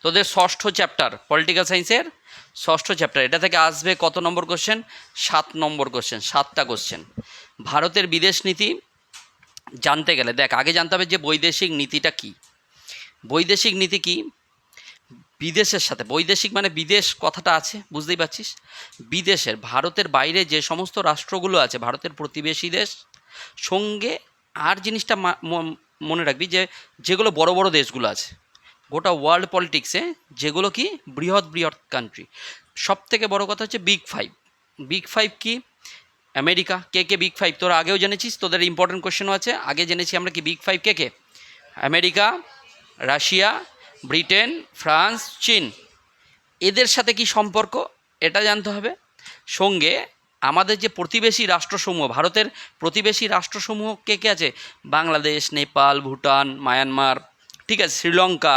তোদের ষষ্ঠ chapter political সায়েন্সের ষষ্ঠ চ্যাপ্টার, এটা থেকে আসবে কত নম্বর কোশ্চেন? 7 নম্বর কোশ্চেন, 7টা কোশ্চেন। ভারতের বিদেশ নীতি জানতে গেলে দেখ আগে জানতে হবে যে বৈদেশিক নীতিটা কি। বৈদেশিক নীতি কি? বিদেশের সাথে, বৈদেশিক মানে বিদেশ কথাটা আছে, বুঝতেই পারছিস। বিদেশের, ভারতের বাইরে যে সমস্ত রাষ্ট্রগুলো আছে, ভারতের প্রতিবেশী দেশ সঙ্গে, আর জিনিসটা মনে রাখবি যে যেগুলো বড় বড় দেশগুলো আছে গোটা ওয়ার্ল্ড পলিটিক্সে, যেগুলো কি বৃহৎ বৃহৎ কান্ট্রি, সব থেকে বড় কথা হচ্ছে বিগ ফাইভ। বিগ ফাইভ কি? আমেরিকা। কে কে বিগ ফাইভ তোরা আগেও জেনেছিস, তোদের ইম্পর্টেন্ট কোশ্চেনও আছে, আগে জেনেছি আমরা কি বিগ ফাইভ কে কে? আমেরিকা, রাশিয়া, ব্রিটেন, ফ্রান্স, চীন। এদের সাথে কি সম্পর্ক এটা জানতে হবে। সঙ্গে আমাদের যে প্রতিবেশী রাষ্ট্রসমূহ, ভারতের প্রতিবেশী রাষ্ট্রসমূহ কে কে আছে? বাংলাদেশ, নেপাল, ভুটান, মায়ানমার, ঠিক আছে, শ্রীলঙ্কা,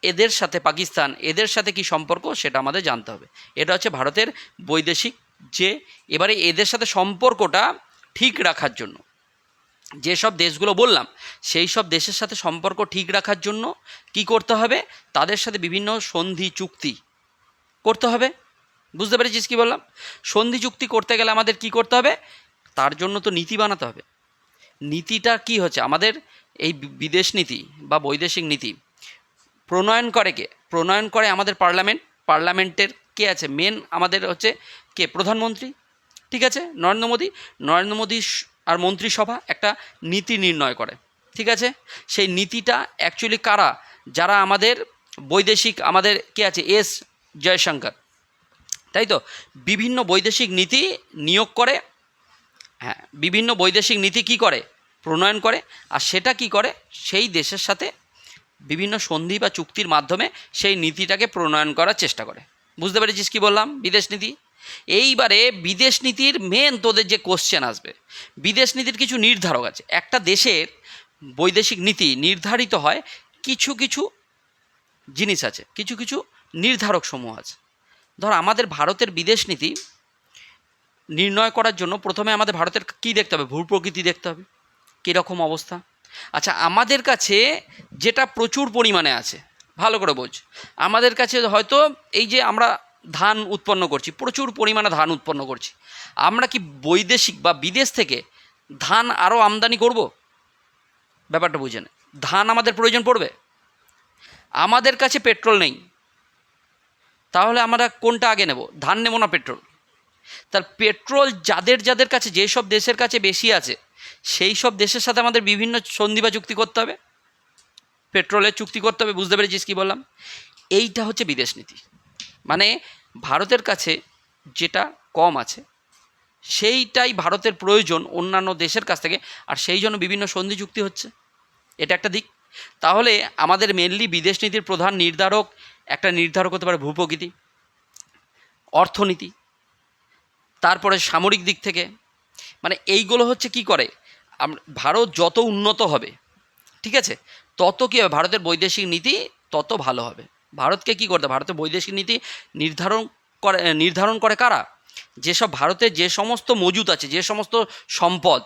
এদের সাথে পাকিস্তান, এদের সাথে কি সম্পর্ক সেটা আমাদের জানতে হবে। এটা হচ্ছে ভারতের বৈদেশিক। যে এবারে এদের সাথে সম্পর্কটা ঠিক রাখার জন্য, যেসব দেশগুলো বললাম সেই সব দেশের সাথে সম্পর্ক ঠিক রাখার জন্য কি করতে হবে? তাদের সাথে বিভিন্ন সন্ধি চুক্তি করতে হবে। বুঝতে পেরেছিস কি বললাম? সন্ধি চুক্তি করতে গেলে আমাদের কি করতে হবে? তার জন্য তো নীতি বানাতে হবে। নীতিটা কি হচ্ছে? আমাদের এই বিদেশ নীতি বা বৈদেশিক নীতি প্রণয়ন করে কে? প্রণয়ন করে আমাদের পার্লামেন্ট। পার্লামেন্টের কে আছে? মেন আমাদের হচ্ছে কে? প্রধানমন্ত্রী, ঠিক আছে, নরেন্দ্র মোদী। নরেন্দ্র মোদী আর মন্ত্রিসভা একটা নীতি নির্ণয় করে, ঠিক আছে। সেই নীতিটা অ্যাকচুয়ালি কারা? যারা আমাদের বৈদেশিক, আমাদের কে আছে? এস জয়শঙ্কর, তাই তো। বিভিন্ন বৈদেশিক নীতি নিয়োগ করে, হ্যাঁ, বিভিন্ন বৈদেশিক নীতি কি করে? প্রণয়ন করে। আর সেটা কি করে? সেই দেশের সাথে বিভিন্ন সন্ধি বা চুক্তির মাধ্যমে সেই নীতিটাকে প্রণয়ন করার চেষ্টা করে। বুঝতে পেরেছিস কি বললাম? বিদেশ নীতি। এইবারে বিদেশ নীতির মেন তোদের যে কোশ্চেন আসবে, বিদেশ নীতির কিছু নির্ধারক আছে। একটা দেশের বৈদেশিক নীতি নির্ধারিত হয় কিছু কিছু জিনিস আছে, কিছু কিছু নির্ধারক সমূহ আছে। ধর আমাদের ভারতের বিদেশ নীতি নির্ণয় করার জন্য প্রথমে আমাদের ভারতের কী দেখতে হবে? ভূপ্রকৃতি দেখতে হবে, কীরকম অবস্থা। আচ্ছা, আমাদের কাছে যেটা প্রচুর পরিমাণে আছে, ভালো করে বোঝ, আমাদের কাছে হয়তো এই যে আমরা ধান উৎপন্ন করছি, প্রচুর পরিমাণে ধান উৎপন্ন করছি, আমরা কি বৈদেশিক বা বিদেশ থেকে ধান আরও আমদানি করব? ব্যাপারটা বুঝে নে। ধান আমাদের প্রয়োজন পড়বে। আমাদের কাছে পেট্রোল নেই, তাহলে আমরা কোনটা আগে নেব? ধান নেব না পেট্রোল? তার পেট্রোল যাদের যাদের কাছে, যেসব দেশের কাছে বেশি আছে, সেই সব দেশের সাথে আমাদের বিভিন্ন সন্ধি বা চুক্তি করতে হবে, পেট্রোলের চুক্তি করতে হবে। বুঝতে পেরেছিস কি বললাম? এইটা হচ্ছে বিদেশ নীতি। মানে ভারতের কাছে যেটা কম আছে সেইটাই ভারতের প্রয়োজন অন্যান্য দেশের কাছ থেকে, আর সেই জন্য বিভিন্ন সন্ধি চুক্তি হচ্ছে। এটা একটা দিক। তাহলে আমাদের মেনলি বিদেশ নীতির প্রধান নির্ধারক, একটা নির্ধারক হতে পারে ভূপ্রকৃতি, অর্থনীতি, তারপরে সামরিক দিক থেকে, মানে এইগুলো হচ্ছে কি করে, ভারত যত উন্নত হবে, ঠিক আছে, তত কী হবে? ভারতের বৈদেশিক নীতি তত ভালো হবে। ভারতকে কী করতে? ভারতের বৈদেশিক নীতি নির্ধারণ করে কারা? যেসব ভারতের যে সমস্ত মজুত আছে, যে সমস্ত সম্পদ,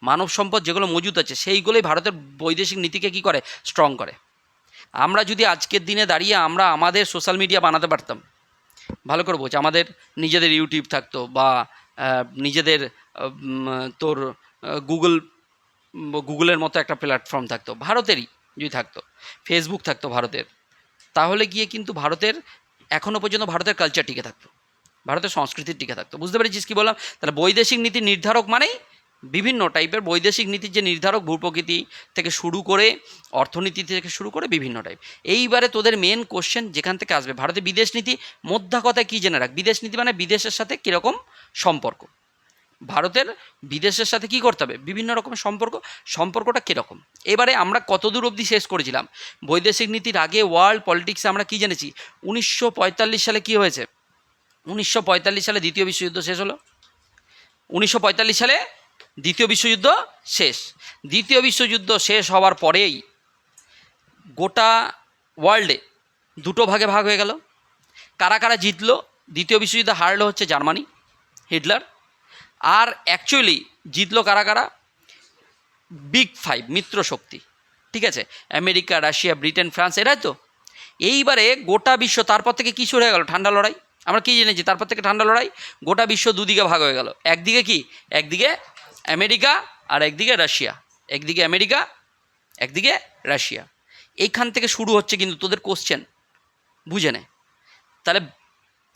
মানব সম্পদ যেগুলো মজুত আছে, সেইগুলোই ভারতের বৈদেশিক নীতিকে কী করে? স্ট্রং করে। আমরা যদি আজকের দিনে দাঁড়িয়ে আমরা আমাদের সোশ্যাল মিডিয়া বানাতে পারতাম, ভালো করে বোঝ, আমাদের নিজেদের ইউটিউব থাকতো, বা নিজেদের তোর গুগলের মতো একটা প্ল্যাটফর্ম থাকতো, ভারতেরই যদি থাকতো, ফেসবুক থাকতো ভারতের, তাহলে গিয়ে কিন্তু ভারতের এখনও পর্যন্ত ভারতের কালচার টিকে থাকতো, ভারতের সংস্কৃতি টিকে থাকতো। বুঝতে পেরেছিস কি বললাম? তাহলে বৈদেশিক নীতির নির্ধারক মানেই বিভিন্ন টাইপের বৈদেশিক নীতির যে নির্ধারক, ভূপ্রকৃতি থেকে শুরু করে অর্থনীতি থেকে শুরু করে বিভিন্ন টাইপ। এইবারে তোদের মেন কোশ্চেন যেখান থেকে আসবে, ভারতের বিদেশ নীতি মোদ্দা কথায় কী জেনে রাখ? বিদেশ নীতি মানে বিদেশের সাথে কীরকম সম্পর্ক। ভারতের বিদেশের সাথে কি করতে হবে? বিভিন্ন রকমের সম্পর্কটা কীরকম। এবারে আমরা কত দূর অবধি শেষ করেছিলাম? বৈদেশিক নীতির আগে ওয়ার্ল্ড পলিটিক্সে আমরা কি জেনেছি? 1945 সালে কি হয়েছে? 1945 সালে দ্বিতীয় বিশ্বযুদ্ধ শেষ হলো। 1945 সালে দ্বিতীয় বিশ্বযুদ্ধ শেষ। দ্বিতীয় বিশ্বযুদ্ধ শেষ হওয়ার পরেই গোটা ওয়ার্ল্ডে দুটো ভাগে ভাগ হয়ে গেল। কারা কারা জিতলো? দ্বিতীয় বিশ্বযুদ্ধে হারলো হচ্ছে জার্মানি, হিটলার। আর অ্যাকচুয়ালি জিতলো কারা কারা? বিগ ফাইভ, মিত্র শক্তি, ঠিক আছে, আমেরিকা, রাশিয়া, ব্রিটেন, ফ্রান্স, এরাই তো। এইবারে গোটা বিশ্ব, তারপর থেকে কী শুরু হয়ে গেল? ঠান্ডা লড়াই। আমরা কী জেনেছি? তারপর থেকে ঠান্ডা লড়াই, গোটা বিশ্ব দুদিকে ভাগ হয়ে গেল। একদিকে কি? একদিকে আমেরিকা আর একদিকে রাশিয়া। একদিকে আমেরিকা, একদিকে রাশিয়া। এইখান থেকে শুরু হচ্ছে কিন্তু তোদের কোশ্চেন, বুঝে নে। তাহলে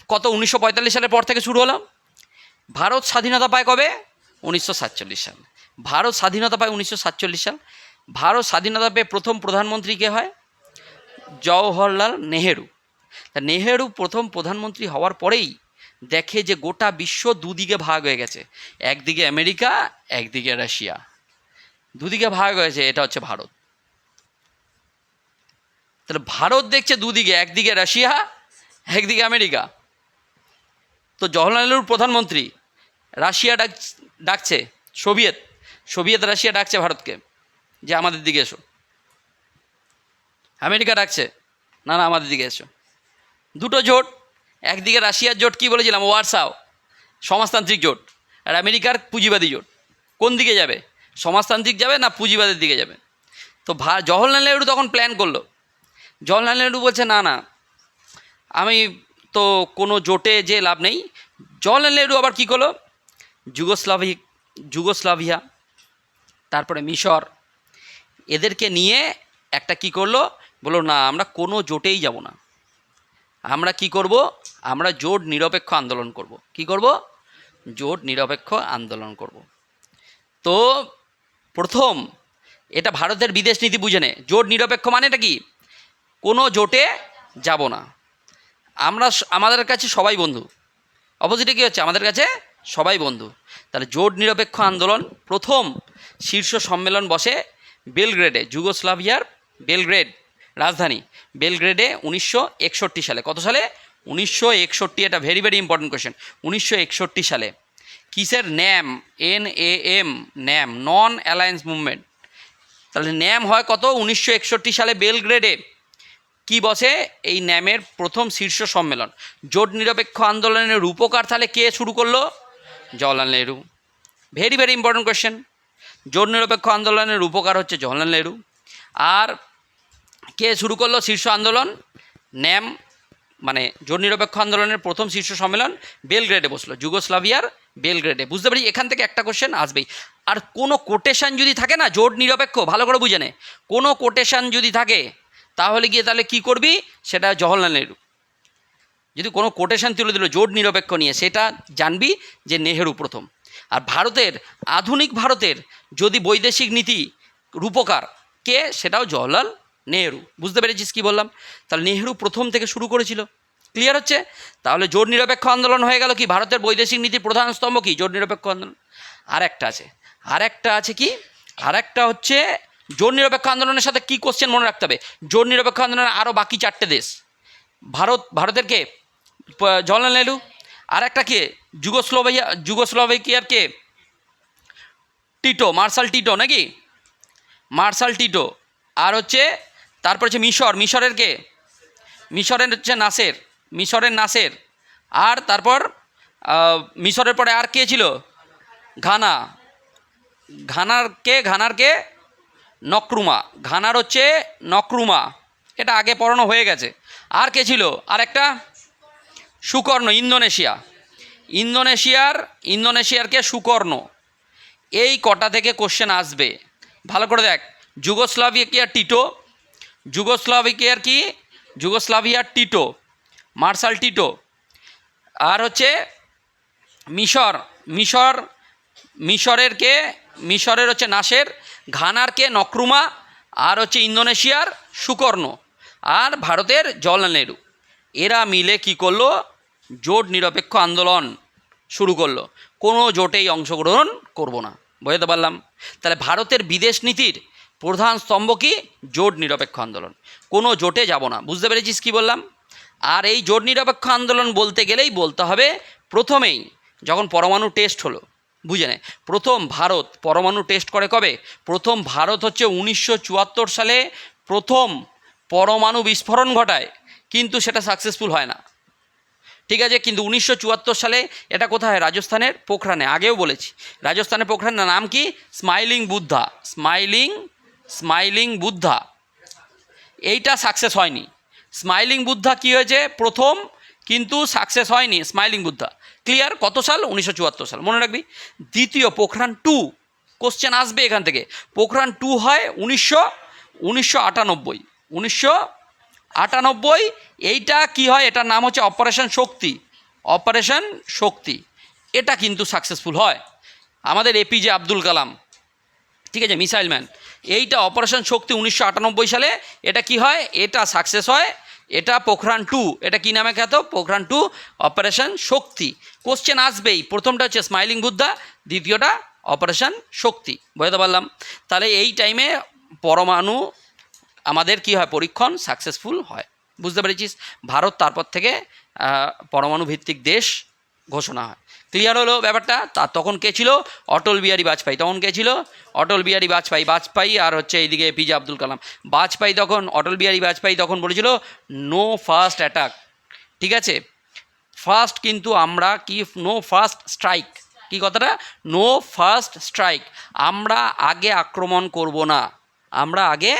কত? 1945 সালের পর থেকে শুরু হলো। ভারত স্বাধীনতা পায় কবে? 1947 সাল। ভারত স্বাধীনতা পায় 1947 সাল। ভারত স্বাধীনতা পেয়ে প্রথম প্রধানমন্ত্রী কে হয়? জওহরলাল নেহেরু। তা নেহেরু প্রথম প্রধানমন্ত্রী হওয়ার পরেই দেখে যে গোটা বিশ্ব দুদিকে ভাগ হয়ে গেছে, একদিকে আমেরিকা, একদিকে রাশিয়া, দুদিকে ভাগ হয়েছে। এটা হচ্ছে ভারত। তাহলে ভারত দেখছে দুদিকে, একদিকে রাশিয়া, একদিকে আমেরিকা। তো জওহরলাল নেহরুর প্রধানমন্ত্রী, রাশিয়া ডাকছে, সোভিয়েত রাশিয়া ডাকছে ভারতকে যে আমাদের দিকে এসো। আমেরিকা ডাকছে, না না আমাদের দিকে এসো। দুটো জোট, একদিকে রাশিয়ার জোট কি বলেছিলাম, ওয়ারসাও, সমাজতান্ত্রিক জোট, আর আমেরিকার পুঁজিবাদী জোট। কোন দিকে যাবে? সমাজতান্ত্রিক যাবে না পুঁজিবাদের দিকে যাবে? তো জওহরলাল নেহরু তখন প্ল্যান করলো। জওহরলাল নেহরু বলছে না না, আমি তো কোনো জোটে যে লাভ নেই। জওহরলাল নেহরু আবার কী করলো? যুগোস্লাভিয়া, তারপরে মিশর, এদেরকে নিয়ে একটা কি করলো, বললো না আমরা কোনো জোটেই যাব না, আমরা কি করব, আমরা জোট নিরপেক্ষ আন্দোলন করব। কি করব? জোট নিরপেক্ষ আন্দোলন করব। তো প্রথম এটা ভারতের বিদেশ নীতি, বুঝে নে। জোট নিরপেক্ষ মানেটা কি? কোনো জোটে যাব না, আমরা, আমাদের কাছে সবাই বন্ধু। অপোজিটে কী হচ্ছে? আমাদের কাছে সবাই বন্ধু। তাহলে জোট নিরপেক্ষ আন্দোলন, প্রথম শীর্ষ সম্মেলন বসে বেলগ্রেডে, যুগোস্লাভিয়ার বেলগ্রেড রাজধানী, বেলগ্রেডে 1961 সালে। কত সালে? 1961। এটা ভেরি ভেরি ইম্পর্টেন্ট কোয়েশ্চেন। 1961 সালে। কিসের? ন্যাম, NAM, ন্যাম, নন অ্যালায়েন্স মুভমেন্ট। তাহলে ন্যাম হয় কত? 1961 সালে বেলগ্রেডে কি বসে? এই ন্যামের প্রথম শীর্ষ সম্মেলন। জোট নিরপেক্ষ আন্দোলনের রূপকার তাহলে কে শুরু করলো? Jawaharlal Nehru. Very very important question. জোট নিরপেক্ষ আন্দোলনের রূপকার হচ্ছে জওহরলাল নেহরু। আর কে শুরু করলো শীর্ষ আন্দোলন? ন্যাম, মানে জোট নিরপেক্ষ আন্দোলনের প্রথম শীর্ষ সম্মেলন বেলগ্রেডে বসলো, যুগোস্লাভিয়ার বেলগ্রেডে। বুঝতে পারি এখান থেকে একটা কোশ্চেন আসবেই। আর কোনো কোটেশান যদি থাকে না, জোট নিরপেক্ষ, ভালো করে বুঝে নে, কোনো কোটেশান যদি থাকে তাহলে গিয়ে তাহলে কী করবি? সেটা জওহরলাল নেহরু। যদি কোনো কোটেশান তুলে দিল জোট নিরপেক্ষ নিয়ে, সেটা জানবি যে নেহেরু প্রথম। আর ভারতের, আধুনিক ভারতের যদি বৈদেশিক নীতি রূপকার কে? সেটাও জওহরলাল নেহেরু। বুঝতে পেরেছিস কী বললাম? তাহলে নেহেরু প্রথম থেকে শুরু করেছিল। ক্লিয়ার হচ্ছে? তাহলে জোট নিরপেক্ষ আন্দোলন হয়ে গেল কি? ভারতের বৈদেশিক নীতির প্রধান স্তম্ভ কি? জোট নিরপেক্ষ আন্দোলন। আর একটা আছে কি? আর একটা হচ্ছে জোট নিরপেক্ষ আন্দোলনের সাথে কি কোশ্চেন মনে রাখতে হবে? জোট নিরপেক্ষ আন্দোলনের আরও বাকি 4টে দেশ। ভারতের কে? জওহরলাল নেহরু। আর একটা কে? যুগোস্লোভাকিয়ার কে? টিটো, মার্শাল টিটো, নাকি? Marshal Tito. আর হচ্ছে তারপর হচ্ছে মিশরের কে? মিশরের হচ্ছে মিশরের নাসের। আর তারপর মিশরের পরে আর কে ছিল? ঘানার কে? নক্রুমা। ঘানার হচ্ছে নক্রুমা, এটা আগে পড়ানো হয়ে গেছে। আর কে ছিল? আর একটা সুকর্ণ, ইন্দোনেশিয়ার কে? সুকর্ণ। এই কটা থেকে কোশ্চেন আসবে, ভালো করে দেখ। যুগোস্লাভিয়ার টিটো, মার্শাল টিটো। আর হচ্ছে মিশরের কে? মিশরের হচ্ছে নাসের। ঘানার কে? নক্রুমা। আর হচ্ছে ইন্দোনেশিয়ার সুকর্ণ। আর ভারতের জওহরলাল নেহরু। এরা মিলে কি করলো? জোট নিরপেক্ষ আন্দোলন শুরু করলো। কোনো জোটেই অংশগ্রহণ করব না। বুঝতে পারলাম? তাহলে ভারতের বিদেশ নীতির প্রধান স্তম্ভ কি? জোট নিরপেক্ষ আন্দোলন। কোনো জোটে যাব না। বুঝতে পেরেছিস কি বললাম? আর এই জোট নিরপেক্ষ আন্দোলন বলতে গেলেই বলতে হবে, প্রথমেই যখন পরমাণু টেস্ট হলো, বুঝে নে, প্রথম ভারত পরমাণু টেস্ট করে কবে? প্রথম ভারত হচ্ছে 1974 সালে প্রথম পরমাণু বিস্ফোরণ ঘটায়, কিন্তু সেটা সাকসেসফুল হয় না। ঠিক আছে, কিন্তু 1974 সালে এটা কোথায়? রাজস্থানের পোখরানে। আগেও বলেছি, রাজস্থানের পোখরানের নাম কি? স্মাইলিং বুদ্ধা। এইটা সাকসেস হয়নি। স্মাইলিং বুদ্ধা কি হয়েছে প্রথম, কিন্তু সাকসেস হয়নি স্মাইলিং বুদ্ধা। ক্লিয়ার? কত সাল? 1974 সাল, মনে রাখবি। দ্বিতীয় পোখরান 2, কোশ্চেন আসবে এখান থেকে। পোখরান 2 হয় 1998। এইটা কি হয়? এটার নাম হচ্ছে অপারেশন শক্তি। অপারেশন শক্তি এটা কিন্তু সাকসেসফুল হয়। আমাদের এপিজে আব্দুল কালাম, ঠিক আছে, মিসাইল ম্যান। এইটা অপারেশন শক্তি 1998 সালে এটা কি হয়? এটা সাকসেস হয়। এটা পোখরান 2, এটা কি নামে খ্যাত? পোখরান 2 অপারেশন শক্তি। কোশ্চেন আসবেই, প্রথমটা হচ্ছে স্মাইলিং বুদ্ধা, দ্বিতীয়টা অপারেশন শক্তি। বুঝতে পারলাম? তাহলে এই টাইমে পরমাণু আমাদের কি হয়? পরীক্ষণ সাকসেসফুল হয়। বুঝতে পেরেছিস? ভারত তারপর থেকে পরমাণু ভিত্তিক দেশ ঘোষণা হয়। ক্লিয়ার হলো ব্যাপারটা? তা তখন কে ছিল? অটল বিহারী বাজপেয়ী। তখন কে ছিল? অটল বিহারী বাজপেয়ী আর হচ্ছে এইদিকে এপিজে আব্দুল কালাম। অটল বিহারী বাজপেয়ী তখন বলেছিল নো ফার্স্ট অ্যাটাক, ঠিক আছে? ফার্স্ট কিন্তু আমরা কি, নো ফার্স্ট স্ট্রাইক, কি কথাটা? নো ফার্স্ট স্ট্রাইক, আমরা আগে আক্রমণ করব না। আমরা আগে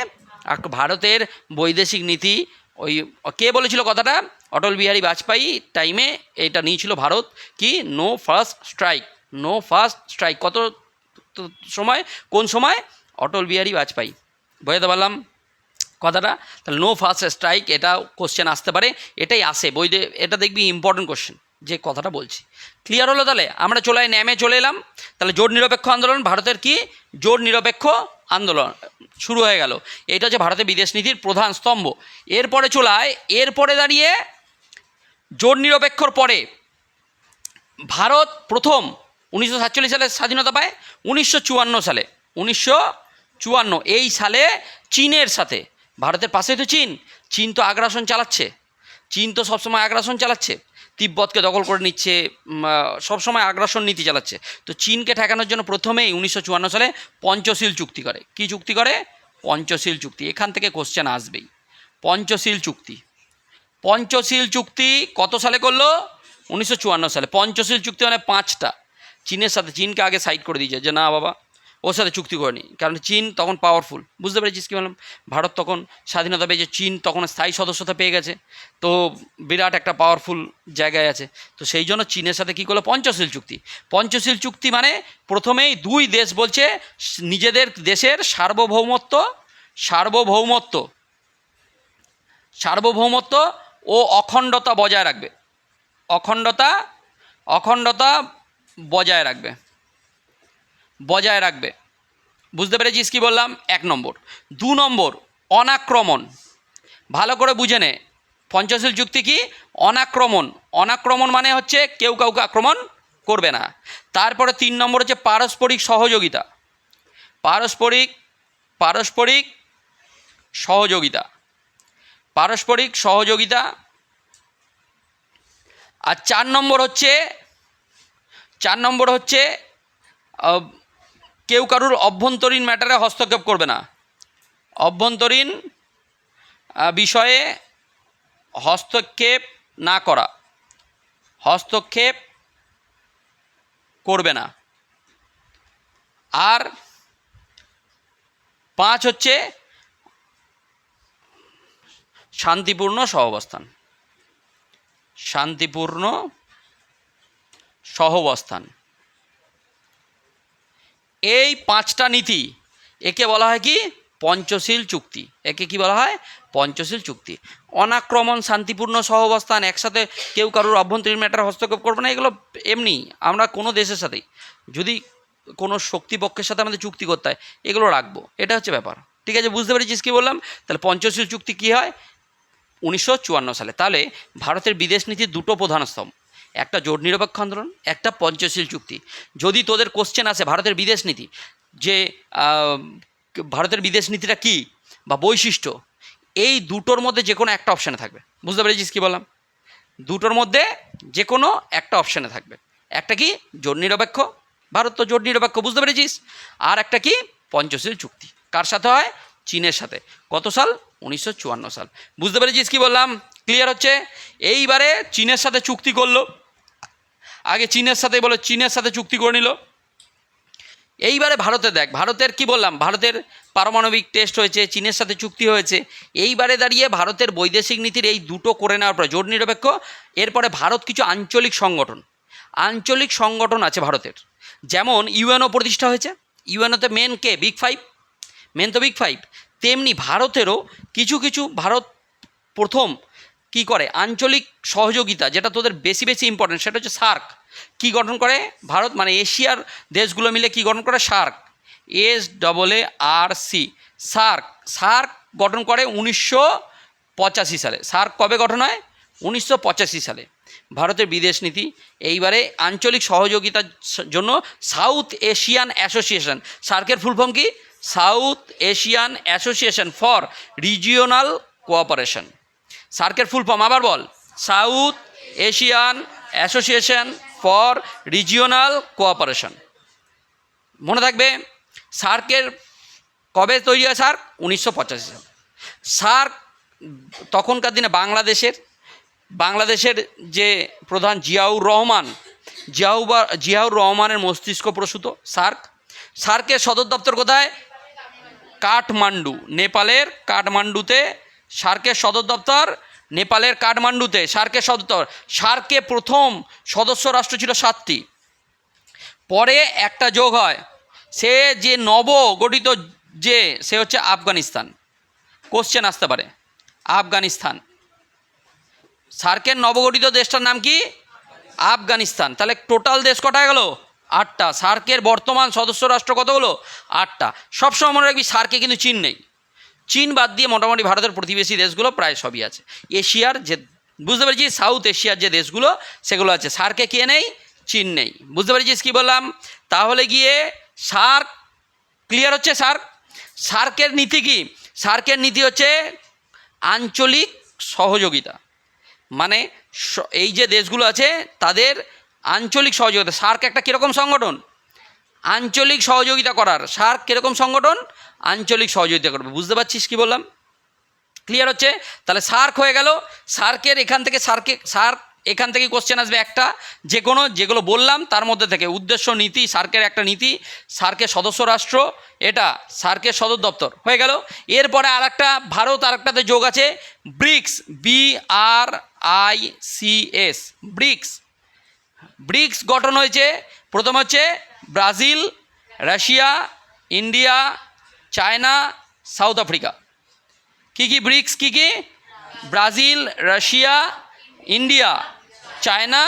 ভারতের বৈদেশিক নীতি, ওই কে বলেছিল কথাটা? অটল বিহারী বাজপেয়ী টাইমে এটা নিয়েছিল ভারত, কি no first strike. No first strike কত সময়, কোন সময়? অটল বিহারী বাজপেয়ী। বুঝতে পারলাম কথাটা? তাহলে নো ফার্স্ট স্ট্রাইক, এটা কোশ্চেন আসতে পারে, এটাই আসে বইতে, এটা দেখবি ইম্পর্টেন্ট কোশ্চেন যে কথাটা বলছি। ক্লিয়ার হলো? তাহলে আমরা ন্যামে চলে এলাম। তাহলে জোট নিরপেক্ষ আন্দোলন, ভারতের কি জোট নিরপেক্ষ আন্দোলন শুরু হয়ে গেল। এটা হচ্ছে ভারতের বিদেশ নীতির প্রধান স্তম্ভ। এরপরে চলায়, এরপরে দাঁড়িয়ে জোট নিরপেক্ষর পরে ভারত প্রথম 1947 সালে স্বাধীনতা পায়। 1954 এই সালে চীনের সাথে, ভারতের পাশে তো চীন তো আগ্রাসন চালাচ্ছে, চীন তো সবসময় আগ্রাসন চালাচ্ছে, তিব্বতকে দখল করে নিচ্ছে, সবসময় আগ্রাসন নীতি চালাচ্ছে। তো চীনকে ঠেকানোর জন্য প্রথমেই 1954 সালে পঞ্চশীল চুক্তি করে। কি চুক্তি করে? পঞ্চশীল চুক্তি। এখান থেকে কোশ্চেন আসবেই। পঞ্চশীল চুক্তি কত সালে করলো? 1954 সালে। পঞ্চশীল চুক্তি মানে 5টা। চীনের সাথে, চীনকে আগে সাইড করে দিয়েছে যে না বাবা ওর সাথে চুক্তি করেনি, কারণ চীন তখন পাওয়ারফুল। বুঝতে পেরেছিস কি বললাম? ভারত তখন স্বাধীনতা পেয়েছে, চীন তখন স্থায়ী সদস্যতা পেয়ে গেছে, তো বিরাট একটা পাওয়ারফুল জায়গায় আছে। তো সেই জন্য চীনের সাথে কী করলো? পঞ্চশীল চুক্তি। পঞ্চশীল চুক্তি মানে প্রথমেই দুই দেশ বলছে নিজেদের দেশের সার্বভৌমত্ব ও অখণ্ডতা বজায় রাখবে। অখণ্ডতা বজায় রাখবে। বুঝতে পেরেছিস কি বললাম? 1 নম্বর। 2 নম্বর অনাক্রমণ। ভালো করে বুঝে নে, পঞ্চশীল চুক্তি কি? অনাক্রমণ মানে হচ্ছে কেউ কাউকে আক্রমণ করবে না। তারপরে 3 নম্বর হচ্ছে পারস্পরিক সহযোগিতা। আর 4 নম্বর হচ্ছে কেউ কারুর অভ্যন্তরীণ ম্যাটারে হস্তক্ষেপ করবে না। অভ্যন্তরীণ বিষয়ে হস্তক্ষেপ করবে না। আর 5 হচ্ছে শান্তিপূর্ণ সহাবস্থান। এই 5টা নীতি, একে বলা হয় কি? পঞ্চশীল চুক্তি। একে কি বলা হয়? পঞ্চশীল চুক্তি। অনাক্রমণ, শান্তিপূর্ণ সহাবস্থান, একসাথে কেউ কারোর অভ্যন্তরীণ ম্যাটার হস্তক্ষেপ করবে না, এগুলো এমনি আমরা কোনো দেশের সাথেই যদি কোনো শক্তিপক্ষের সাথে আমাদের চুক্তি করতে হয় এগুলো রাখবো, এটা হচ্ছে ব্যাপার। ঠিক আছে? বুঝতে পেরেছিস কি বললাম? তাহলে পঞ্চশীল চুক্তি কি হয়? 1954 সালে। তাহলে ভারতের বিদেশ নীতির 2টো প্রধান স্তম্ভ, একটা জোট নিরপেক্ষ আন্দোলন, একটা পঞ্চশীল চুক্তি। যদি তোদের কোশ্চেন আসে ভারতের বিদেশ নীতি, যে ভারতের বিদেশ নীতিটা কী বা বৈশিষ্ট্য, এই 2টোর মধ্যে যে কোনো একটা অপশানে থাকবে। বুঝতে পেরেছিস কি বললাম? 2টোর মধ্যে যে কোনো একটা অপশানে থাকবে। একটা কি? জোট নিরপেক্ষ, ভারত তো জোট নিরপেক্ষ, বুঝতে পেরেছিস? আর একটা কি? পঞ্চশীল চুক্তি। কার সাথে হয়? চীনের সাথে। কত সাল? 1954 সাল। বুঝতে পেরেছিস কি বললাম? ক্লিয়ার হচ্ছে? এইবারে চীনের সাথে চুক্তি করলো, আগে চীনের সাথে চুক্তি করে নিল। এইবারে ভারতে দেখ, ভারতের কি বললাম, ভারতের পারমাণবিক টেস্ট হয়েছে, চীনের সাথে চুক্তি হয়েছে। এইবারে দাঁড়িয়ে ভারতের বৈদেশিক নীতির এই দুটো করে নেওয়ার পর জোট নিরপেক্ষ, এরপরে ভারত কিছু আঞ্চলিক সংগঠন আছে ভারতের, যেমন ইউএনও প্রতিষ্ঠা হয়েছে। ইউএনওতে মেন কে? বিগ ফাইভ, মেন তো বিগ ফাইভ। তেমনি ভারতেরও কিছু কিছু, ভারত প্রথম কি করে আঞ্চলিক সহযোগিতা, যেটা তোদের বেশি ইম্পর্টেন্ট, সেটা হচ্ছে সার্ক। কি গঠন করে ভারত, মানে এশিয়ার দেশগুলো মিলে কি গঠন করে? সার্ক, SAARC, সার্ক গঠন করে 1985 সালে। সার্ক কবে গঠন হয়? 1985 সালে। ভারতের বিদেশ নীতি এইবারে আঞ্চলিক সহযোগিতার জন্য সাউথ এশিয়ান অ্যাসোসিয়েশন, সার্কের ফুল ফর্ম কি? South Asian association for regional cooperation. সার্কের ফুল ফর্ম আবার বল, South Asian association for regional cooperation. মনে থাকবে, সার্কের কবে তৈরি হয়? সার্ক 1985 সাল। সার্ক তখনকার দিনে বাংলাদেশের যে প্রধান জিয়াউর রহমানের মস্তিষ্ক প্রসূত সার্কের সদর দপ্তর কোথায়? কাঠমান্ডু, নেপালের কাঠমান্ডুতে সার্কের সদর দপ্তর। নেপালের কাঠমান্ডুতে সার্কের সদর দপ্তর। সার্কে প্রথম সদস্য রাষ্ট্র ছিল 7টি, পরে একটা যোগ হয়, সে যে নবগঠিত সে হচ্ছে আফগানিস্তান। কোশ্চেন আসতে পারে, আফগানিস্তান। সার্কের নবগঠিত দেশটার নাম কি? আফগানিস্তান। তাহলে টোটাল দেশ কটা গেল? 8টা। সার্কের বর্তমান সদস্য রাষ্ট্র কতগুলো? 8টা। সবসময় মনে রাখবি, সার্কে কিন্তু চীন নেই। চীন বাদ দিয়ে মোটামুটি ভারতের প্রতিবেশী দেশগুলো প্রায় সবই আছে। এশিয়ার যে, বুঝতে পেরেছি, সাউথ এশিয়ার যে দেশগুলো সেগুলো আছে। সার্কে কে নেই? চীন নেই। বুঝতে পেরেছিস কী বললাম? তাহলে গিয়ে সার্ক ক্লিয়ার হচ্ছে। সার্কের নীতি কি? সার্কের নীতি হচ্ছে আঞ্চলিক সহযোগিতা, মানে এই যে দেশগুলো আছে তাদের আঞ্চলিক সহযোগিতা। সার্ক একটা কীরকম সংগঠন? আঞ্চলিক সহযোগিতা করার। সার্ক কীরকম সংগঠন? আঞ্চলিক সহযোগিতা করবে। বুঝতে পারছিস কি বললাম? ক্লিয়ার হচ্ছে? তাহলে সার্ক হয়ে গেল। সার্কের এখান থেকে কোশ্চেন আসবে একটা, যেগুলো বললাম তার মধ্যে থেকে উদ্দেশ্য, নীতি, সার্কের একটা নীতি, সার্কের সদস্য রাষ্ট্র, এটা সার্কের সদর দপ্তর হয়ে গেল। এরপরে ভারত আরেকটাতে যোগ আছে, ব্রিক্স, BRICS, ব্রিক্স গঠন হয়েছে। প্রথম হচ্ছে Brazil, Russia, India, China, South Africa. কি ব্রিক্স? কি? Brazil, Russia, India, China,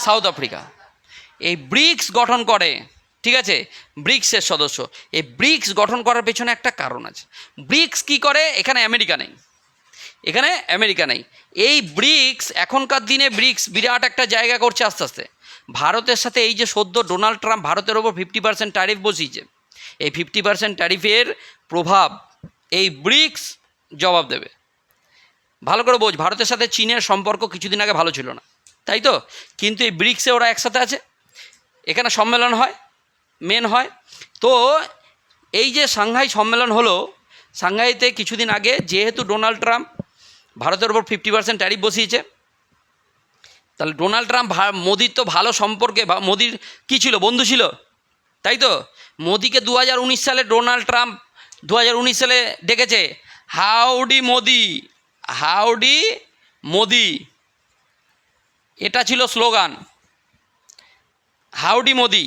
South Africa. এই ব্রিক্স গঠন করে, ঠিক আছে, ব্রিক্সের সদস্য। এই ব্রিক্স গঠন করার পেছনে একটা কারণ আছে। ব্রিক্স কি করে? এখানে আমেরিকা নেই। এই ব্রিক্স এখনকার দিনে বিরাট একটা জায়গা করছে আস্তে আস্তে। ভারতের সাথে এই যে সদ্য ডোনাল্ড ট্রাম্প ভারতের ওপর 50% ট্যারিফ বসিয়েছে, এই 50% ট্যারিফের প্রভাব এই ব্রিক্স জবাব দেবে। ভালো করে বোঝ, ভারতের সাথে চীনের সম্পর্ক কিছুদিন আগে ভালো ছিল না, তাই তো? কিন্তু এই ব্রিক্সে ওরা একসাথে আছে, এখানে সম্মেলন হয়, মেন হয়। তো এই যে সাংহাই সম্মেলন হলো, সাংহাইতে কিছুদিন আগে যেহেতু ডোনাল্ড ট্রাম্প ভারতের ওপর 50% ট্যারিফ বসিয়েছে, তাহলে ডোনাল্ড ট্রাম্প মোদির তো ভালো সম্পর্কে, মোদির কী ছিল? বন্ধু ছিল, তাই তো? মোদিকে 2019 সালে ডোনাল্ড ট্রাম্প 2019 সালে ডেকেছে, হাউডি মোদি, এটা ছিল স্লোগান, হাউডি মোদি।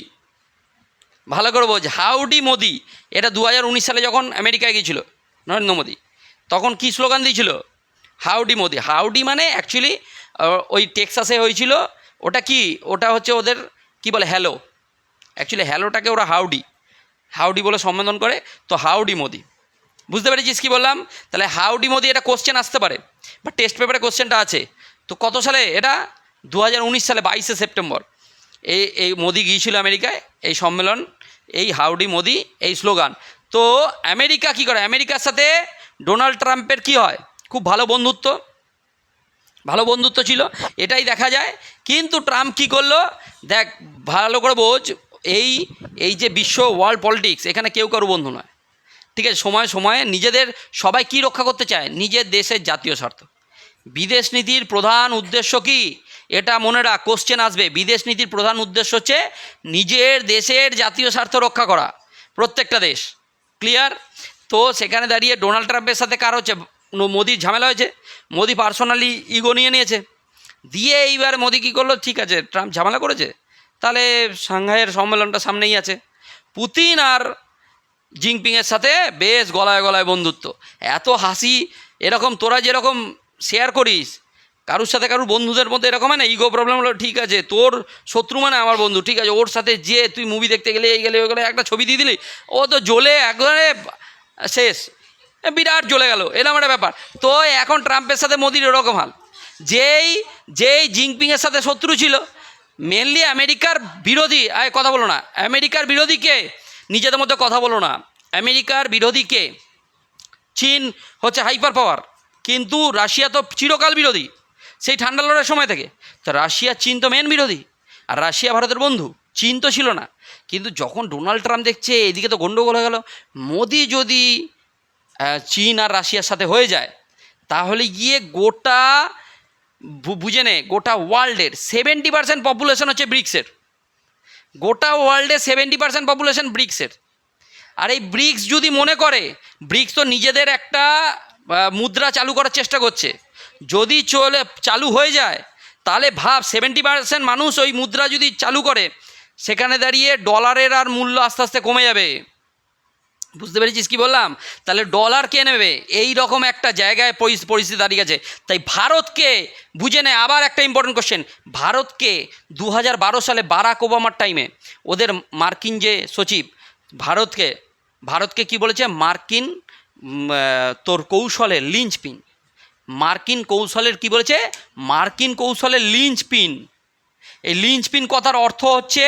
ভালো করে বোঝ, হাউডি মোদি। এটা 2019 সালে যখন আমেরিকায় গিয়েছিল নরেন্দ্র মোদি, তখন কি স্লোগান দিয়েছিল? হাউডি মোদি। হাউডি মানে অ্যাকচুয়ালি ওই টেক্সাসে হয়েছিল, ওটা হচ্ছে ওদের কি বলে, হ্যালো। অ্যাকচুয়ালি হ্যালোটাকে ওরা হাউডি বলে সম্বোধন করে, তো হাউডি মোদি। বুঝতে পেরেছিস কী বললাম? তাহলে হাউডি মোদি, এটা কোশ্চেন আসতে পারে, বা টেস্ট পেপারে কোশ্চেনটা আছে। তো কত সালে? এটা 2019 সালে 22শে সেপ্টেম্বর এই মোদি গিয়েছিল আমেরিকায়, এই সম্মেলন, এই হাউডি মোদি, এই স্লোগান। তো আমেরিকা কি করে? আমেরিকার সাথে ডোনাল্ড ট্রাম্পের কি হয়? খুব ভালো বন্ধুত্ব ছিল, এটাই দেখা যায়। কিন্তু ট্রাম্প কি করলো? দেখ ভালো করে বোঝ, এই যে বিশ্ব ওয়ার্ল্ড পলিটিক্স, এখানে কেউ কারো বন্ধু নয়, ঠিক আছে? সময়ে নিজেদের সবাই কি রক্ষা করতে চায়? নিজের দেশের জাতীয় স্বার্থ। বিদেশ নীতির প্রধান উদ্দেশ্য কি? এটা মনে রাখ, কোশ্চেন আসবে। বিদেশ নীতির প্রধান উদ্দেশ্য হচ্ছে নিজের দেশের জাতীয় স্বার্থ রক্ষা করা। প্রত্যেকটা দেশ। ক্লিয়ার? তো সেখানে দাঁড়িয়ে ডোনাল্ড ট্রাম্পের সাথে কার হচ্ছে, মোদির ঝামেলা হয়েছে। মোদি পার্সোনালি ইগো নিয়ে নিয়েছে, দিয়ে এইবার মোদি কী করলো, ঠিক আছে ট্রাম্প ঝামেলা করেছে, তাহলে সাংহাইয়ের সম্মেলনটা সামনেই আছে, পুতিন আর জিনপিংয়ের সাথে বেশ গলায় গলায় বন্ধুত্ব, এত হাসি। এরকম তোরা যেরকম শেয়ার করিস কারুর সাথে, কারুর বন্ধুদের মধ্যে এরকম হয় না, ইগো প্রবলেম হলো, ঠিক আছে তোর শত্রু মানে আমার বন্ধু, ঠিক আছে ওর সাথে যে তুই মুভি দেখতে গেলে এই গেলে ওই গেলে একটা ছবি দিয়ে দিলি, ও তো জ্বলে একবারে শেষ, বিরাট জ্বলে গেল, এরকম একটা ব্যাপার। তো এখন ট্রাম্পের সাথে মোদির এরকম হাল। যেই যেই জিনপিংয়ের সাথে শত্রু ছিল, মেনলি আমেরিকার বিরোধী, কথা বলো না, আমেরিকার বিরোধীকে, নিজেদের মধ্যে কথা বলো না, আমেরিকার বিরোধীকে, চীন হচ্ছে হাইপার পাওয়ার, কিন্তু রাশিয়া তো চিরকাল বিরোধী, সেই ঠান্ডা লড়াইয়ের সময় থেকে। তো রাশিয়া চীন তো মেন বিরোধী, আর রাশিয়া ভারতের বন্ধু, চীন তো ছিল না। কিন্তু যখন ডোনাল্ড ট্রাম্প দেখছে এদিকে তো গণ্ডগোল হয়ে গেল, মোদি যদি চীন আর রাশিয়ার সাথে হয়ে যায়, তাহলে গিয়ে গোটা বুঝে নে, গোটা ওয়ার্ল্ডের 70% পপুলেশন হচ্ছে ব্রিক্সের, গোটা ওয়ার্ল্ডে 70% পপুলেশন ব্রিক্সের। আর এই ব্রিক্স যদি মনে করে, ব্রিক্স তো নিজেদের একটা মুদ্রা চালু করার চেষ্টা করছে, যদি চালু হয়ে যায়, তাহলে ভাব 70% মানুষ ওই মুদ্রা যদি চালু করে, সেখানে দাঁড়িয়ে ডলারের আর মূল্য আস্তে আস্তে কমে যাবে। বুঝতে পেরেছিস কি বললাম? তাহলে ডলার কে নেবে, এই রকম একটা জায়গায় পরিস্থিতি দাঁড়িয়ে গেছে। তাই ভারতকে বুঝে নেয়। আবার একটা ইম্পর্টেন্ট কোশ্চেন, ভারতকে 2012 সালে বারাক ওবামার টাইমে ওদের মার্কিন যে সচিব, ভারতকে কি বলেছে, মার্কিন তোর কৌশলের লিঞ্চপিন, মার্কিন কৌশলের কি বলেছে, মার্কিন কৌশলের লিঞ্চপিন। এই লিঞ্চপিন কথার অর্থ হচ্ছে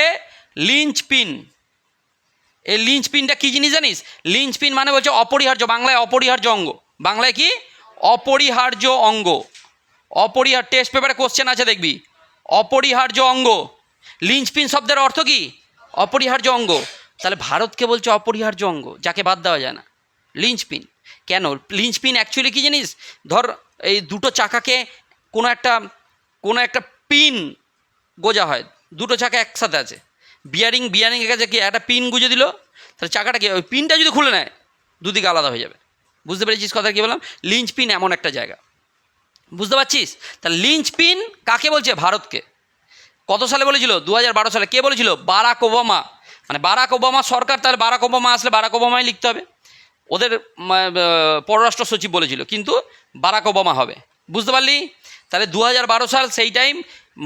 লিঞ্চপিন। এই লিঞ্চপিনটা কী জিনিস জানিস? লিঞ্চপিন মানে বলছে অপরিহার্য, বাংলায় অপরিহার্য অঙ্গ। বাংলায় কি? অপরিহার্য অঙ্গ। টেস্ট পেপারে কোশ্চেন আছে দেখবি, অপরিহার্য অঙ্গ। লিঞ্চপিন শব্দের অর্থ কি? অপরিহার্য অঙ্গ। তাহলে ভারতকে বলছে অপরিহার্য অঙ্গ, যাকে বাদ দেওয়া যায় না, লিঞ্চপিন। কেন? লিঞ্চপিন অ্যাকচুয়ালি কী জিনিস, ধর এই দুটো চাকাকে কোনো একটা পিন গোজা হয়, দুটো চাকা একসাথে আছে, বিয়ারিংয়ের কাছে কি একটা পিন গুঁজে দিল, তাহলে চাকাটা কি, ওই পিনটা যদি খুলে নেয় দুদিকে আলাদা হয়ে যাবে। বুঝতে পেরেছিস কথা কী বললাম? লিঞ্চপিন এমন একটা জায়গা, বুঝতে পারছিস? তাহলে লিঞ্চপিন কাকে বলছে? ভারতকে। কত সালে বলেছিল? 2012 সালে। কে বলেছিল? Barack Obama. মানে বারাক ওবামা সরকার, তাহলে বারাক ওবামা আসলে বারাক ওবামাই লিখতে হবে, ওদের পররাষ্ট্র সচিব বলেছিল, কিন্তু বারাক ওবামা হবে। বুঝতে পারলি? তাহলে 2012 সাল, সেই টাইম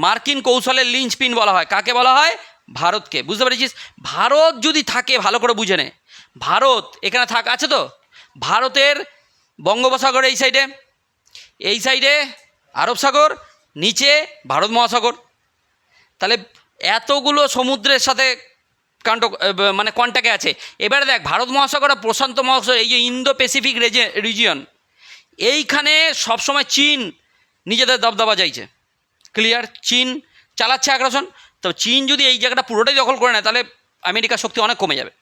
মার্কিন কৌশলের লিঞ্চপিন বলা হয় কাকে? বলা হয় ভারতকে। বুঝতে পেরেছিস? ভারত যদি থাকে, ভালো করে বুঝে নে, ভারত এখানে আছে তো, ভারতের বঙ্গোপসাগর এই সাইডে আরব সাগর, নিচে ভারত মহাসাগর। তাহলে এতগুলো সমুদ্রের সাথে কন্ট্যাক্টে আছে। এবারে দেখ, ভারত মহাসাগর আর প্রশান্ত মহাসাগর, এই যে ইন্দো প্যাসিফিক রিজিয়ন, এইখানে সবসময় চীন নিজেদের দবদবা চাইছে। ক্লিয়ার? চীন চালাচ্ছে আগ্রাসন। তো চীন যদি এই জায়গাটা পুরোটাই দখল করে নেয়, তাহলে আমেরিকার শক্তি অনেক কমে যাবে।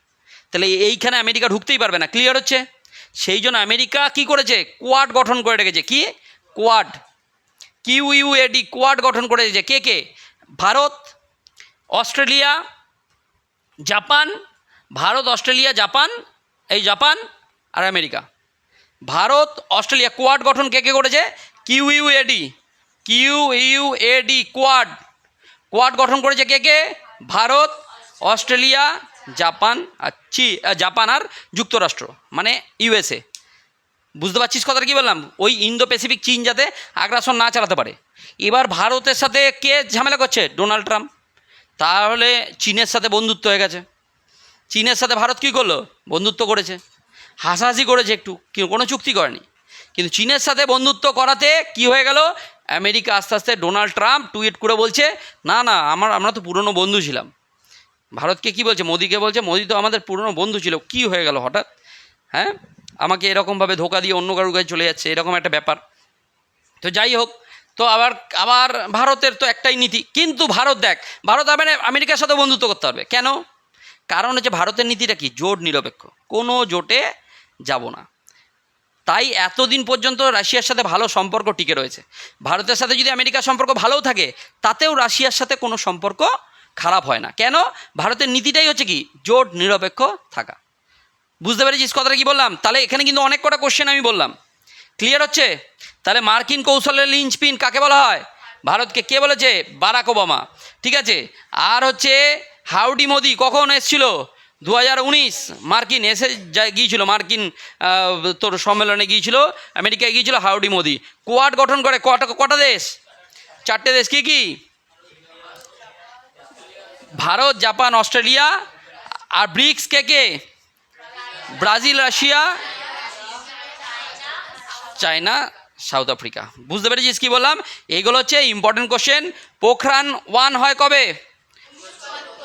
তাহলে এইখানে আমেরিকা ঢুকতেই পারবে না। ক্লিয়ার হচ্ছে? সেই জন্য আমেরিকা কি করেছে? কোয়াড গঠন করে রেখেছে। কি কোয়াড? QUAD, কোয়াড গঠন করে রেখেছে। কে? Bharat, Australia, Japan. Bharat, Australia, Japan, এই জাপান আর আমেরিকা। ভারত, অস্ট্রেলিয়া, কোয়াড গঠন কে করেছে? QUAD, কোয়াড গঠন করেছে কে? ভারত, অস্ট্রেলিয়া, জাপান আর জাপান আর যুক্তরাষ্ট্র, মানে USA। বুঝতে পারছিস কথাটা কী বললাম? ওই ইন্দো প্যাসিফিক চীন যাতে আগ্রাসন না চালাতে পারে। এবার ভারতের সাথে কে ঝামেলা করছে? Donald Trump. তাহলে চীনের সাথে বন্ধুত্ব হয়ে গেছে। চীনের সাথে ভারত কী করলো? বন্ধুত্ব করেছে, হাসাহাসি করেছে একটু, কোনো চুক্তি করেনি। কিন্তু চীনের সাথে বন্ধুত্ব করাতে কি হয়ে গেল? আমেরিকা আস্তে আস্তে, ডোনাল্ড ট্রাম্প টুইট করে বলছে, না আমরা তো পুরনো বন্ধু ছিলাম। ভারতকে কি বলছে? মোদিকে বলছে, মোদি তো আমাদের পুরনো বন্ধু ছিল, কি হয়ে গেল হঠাৎ? হ্যাঁ, আমাকে এরকমভাবে ধোকা দিয়ে অন্য কারোর কাছে চলে যাচ্ছে, এরকম একটা ব্যাপার। তো যাই হোক, তো আবার ভারতের তো একটাই নীতি। কিন্তু ভারত দেখ, ভারত আমেরিকার সাথে বন্ধুত্ব করতে পারবে কেন? কারণ হচ্ছে ভারতের নীতিটা কি? জোট নিরপেক্ষ, কোনো জোটে যাব না। তাই এতদিন পর্যন্ত রাশিয়ার সাথে ভালো সম্পর্ক টিকে রয়েছে। ভারতের সাথে যদি আমেরিকার সম্পর্ক ভালোও থাকে, তাতেও রাশিয়ার সাথে কোনো সম্পর্ক খারাপ হয় না। কেন? ভারতের নীতিটাই হচ্ছে কি? জোট নিরপেক্ষ থাকা। বুঝতে পেরেছিস কথাটা কি বললাম? তাহলে এখানে কিন্তু অনেক কটা কোশ্চেন আমি বললাম, ক্লিয়ার হচ্ছে? তাহলে মার্কিন কৌশলের লিঞ্চপিন কাকে বলা হয়? ভারতকে কে বলেছে? বারাক ওবামা, ঠিক আছে। আর হচ্ছে হাউডি মোদি কখন এসেছিল? 2019 মার্কিন এসে গিয়েছিল, মার্কিন তোর সম্মেলনে গিয়েছিল, আমেরিকায় গিয়েছিল হাউডি মোদি। কোয়াড গঠন করে কটা দেশ? 4টে দেশ। কি কি? Bharat, Japan, Australia. আর ব্রিক্স কে কে? Brazil, Russia, China, South Africa. বুঝতে পেরেছিস কি বললাম? এইগুলো হচ্ছে ইম্পর্টেন্ট কোশ্চেন। পোখরান 1 হয় কবে?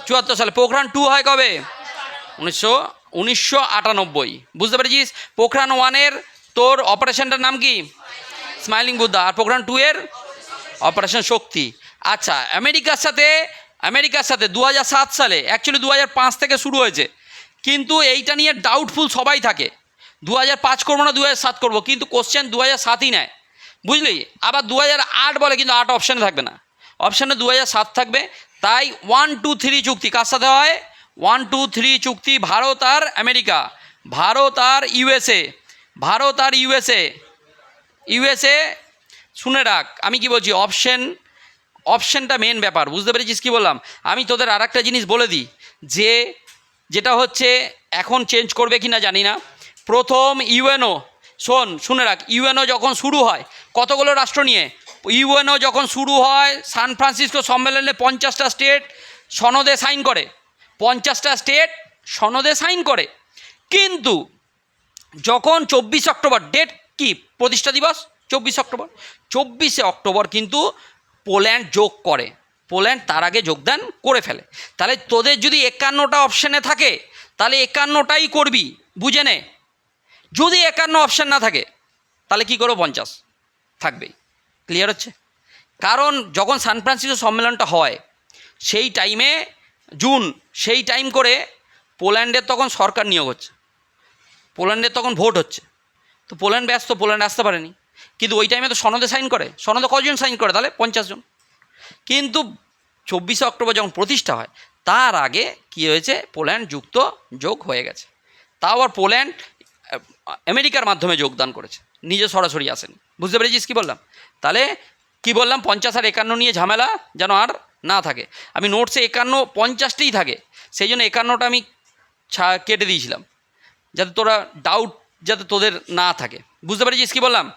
74 সালে। পোখরান 2 হয় কবে? 1998। বুঝতে পেরেছিস? পোখরান 1-এর তোর অপারেশনটার নাম কি? স্মাইলিং বুদ্ধা। আর পোখরান 2 এর অপারেশন শক্তি। আচ্ছা, আমেরিকার সাথে 2007 সালে, অ্যাকচুয়ালি 2005 থেকে শুরু হয়েছে, কিন্তু এইটা নিয়ে ডাউটফুল সবাই থাকে। 2005 করবো না 2007 করবো, কিন্তু কোশ্চেন 2007ই নেয়, বুঝলি? আবার 2008 বলে, কিন্তু 8 অপশানে থাকবে না, অপশানে 2007 থাকবে। তাই 1, 2, 3 চুক্তি কার সাথে হয়? 1, 2, 3 চুক্তি ভারত আর আমেরিকা, ভারত আর ইউএসএ। শুনে রাখ আমি কি বলছি, অপশানটা মেন ব্যাপার। বুঝতে পেরেছিস কি বললাম? আমি তোদের আর একটা জিনিস বলে দিই, যেটা হচ্ছে এখন চেঞ্জ করবে কি না জানি না। প্রথম ইউএনও, শুনে রাখ, ইউএনও যখন শুরু হয় কতগুলো রাষ্ট্র নিয়ে? ইউএনও যখন শুরু হয় সান ফ্রান্সিসকো সম্মেলনে 50টা স্টেট সনদে সাইন করে, 50টা স্টেট সনদে সাইন করে। কিন্তু যখন 24 অক্টোবর, ডেট কি প্রতিষ্ঠা দিবস? 24 অক্টোবর কিন্তু পোল্যান্ড যোগ করে, পোল্যান্ড তার আগে যোগদান করে ফেলে। তাহলে তোদের যদি 51টা অপশানে থাকে তাহলে 51টাই করবি, বুঝে নে। যদি 51 অপশান না থাকে তাহলে কী করবো? 50 থাকবেই। ক্লিয়ার হচ্ছে? কারণ যখন সান ফ্রান্সিসকো সম্মেলনটা হয় সেই টাইমে জুন, সেই টাইম করে পোল্যান্ডের তখন সরকার নিয়োগ হচ্ছে, পোল্যান্ডের তখন ভোট হচ্ছে, তো পোল্যান্ড ব্যস্ত, পোল্যান্ড আসতে পারেনি। কিন্তু ওই টাইমে তো সনদে সাইন করে, সনদে কজন সাইন করে? তাহলে 50 জন। কিন্তু 24 অক্টোবর যখন প্রতিষ্ঠা হয় তার আগে কি হয়েছে? পোল্যান্ড যোগ হয়ে গেছে। তাও আবার পোল্যান্ড আমেরিকার মাধ্যমে যোগদান করেছে, নিজে সরাসরি আসেনি। বুঝতে পেরেছিস কি বললাম? তাহলে কি বললাম, 50 আর 51 নিয়ে ঝামেলা যেন আর না থাকে। আমি নোটসে 51-50টাই থাকে, সেই জন্য 51টা আমি কেটে দিয়েছিলাম, যাতে ডাউট যাতে তোদের না থাকে। বুঝতে পেরেছিস কি বললাম?